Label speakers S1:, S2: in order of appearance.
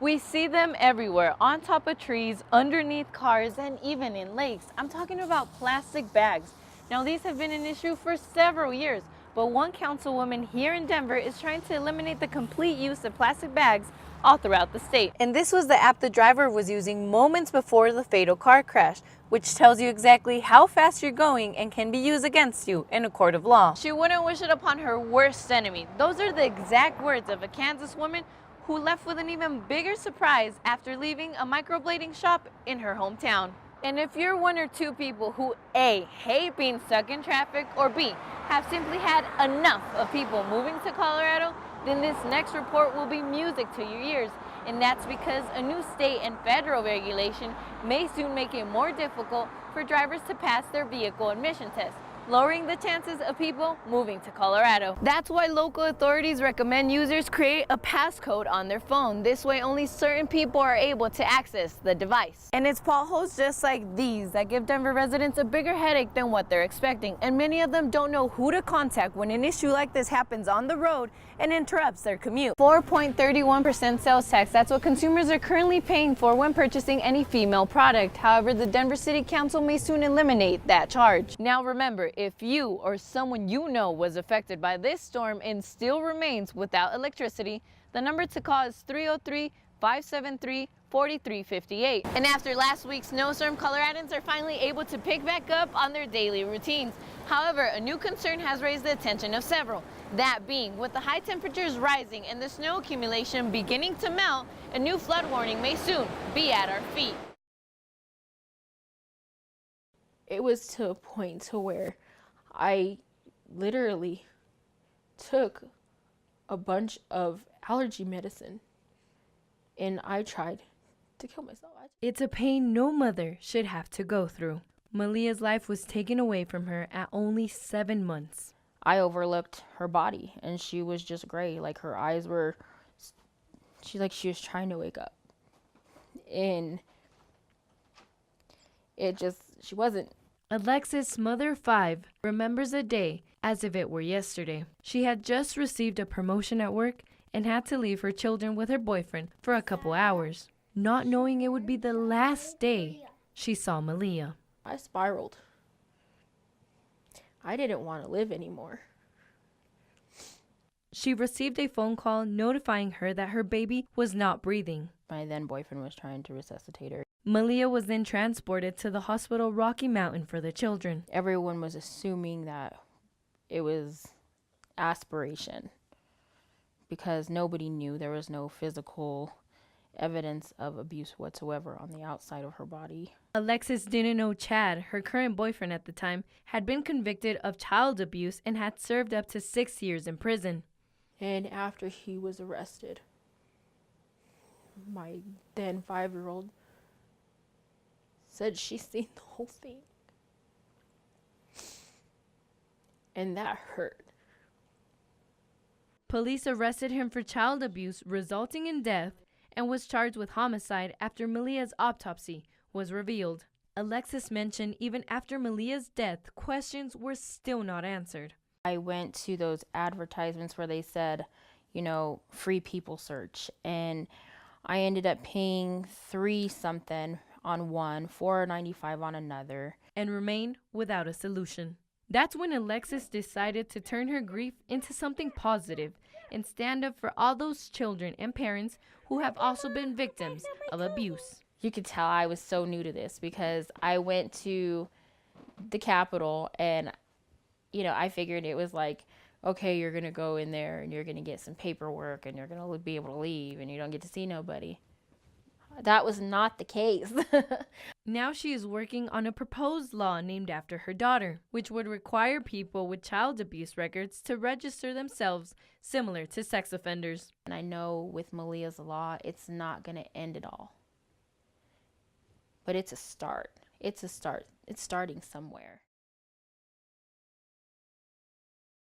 S1: We see them everywhere, on top of trees, underneath cars, and even in lakes. I'm talking about plastic bags. Now, these have been an issue for several years, but one councilwoman here in Denver is trying to eliminate the complete use of plastic bags all throughout the state. And this was the app the driver was using moments before the fatal car crash, which tells you exactly how fast you're going and can be used against you in a court of law. She wouldn't wish it upon her worst enemy. Those are the exact words of a Kansas woman who left with an even bigger surprise after leaving a microblading shop in her hometown. And if you're one or two people who A, hate being stuck in traffic, or B, have simply had enough of people moving to Colorado, then this next report will be music to your ears. And that's because a new state and federal regulation may soon make it more difficult for drivers to pass their vehicle emission tests, lowering the chances of people moving to Colorado. That's why local authorities recommend users create a passcode on their phone. This way only certain people are able to access the device. And it's potholes just like these that give Denver residents a bigger headache than what they're expecting. And many of them don't know who to contact when an issue like this happens on the road and interrupts their commute. 4.31% sales tax, that's what consumers are currently paying for when purchasing any female product. However, the Denver City Council may soon eliminate that charge. Now remember, if you or someone you know was affected by this storm and still remains without electricity, the number to call is 303-573-4358. And after last week's snowstorm, Coloradans are finally able to pick back up on their daily routines. However, a new concern has raised the attention of several. That being, with the high temperatures rising and the snow accumulation beginning to melt, a new flood warning may soon be at our feet.
S2: It was to a point to where I literally took a bunch of allergy medicine and I tried to kill myself.
S3: It's a pain no mother should have to go through. Malia's life was taken away from her at only 7 months.
S2: I overlooked her body and she was just gray. Like her eyes were, she was trying to wake up. And she wasn't.
S3: Alexis, mother of 5, remembers a day as if it were yesterday. She had just received a promotion at work and had to leave her children with her boyfriend for a couple hours, not knowing it would be the last day she saw Malia.
S2: I spiraled. I didn't want to live anymore.
S3: She received a phone call notifying her that her baby was not breathing.
S2: My then boyfriend was trying to resuscitate her.
S3: Malia was then transported to the hospital Rocky Mountain for the children.
S2: Everyone was assuming that it was aspiration because nobody knew. There was no physical evidence of abuse whatsoever on the outside of her body.
S3: Alexis didn't know Chad, her current boyfriend at the time, had been convicted of child abuse and had served up to 6 years in prison.
S2: And after he was arrested, my then 5-year-old said she's seen the whole thing. And that hurt.
S3: Police arrested him for child abuse resulting in death and was charged with homicide after Malia's autopsy was revealed. Alexis mentioned even after Malia's death, questions were still not answered.
S2: I went to those advertisements where they said, free people search. And I ended up paying $3 something on one, $4.95 on another.
S3: And remained without a solution. That's when Alexis decided to turn her grief into something positive and stand up for all those children and parents who have also been victims of abuse.
S2: You could tell I was so new to this because I went to the Capitol and, I figured it was like, okay, you're going to go in there and you're going to get some paperwork and you're going to be able to leave and you don't get to see nobody. That was not the case.
S3: Now she is working on a proposed law named after her daughter, which would require people with child abuse records to register themselves, similar to sex offenders.
S2: And I know with Malia's law, it's not going to end it all. But it's a start. It's starting somewhere.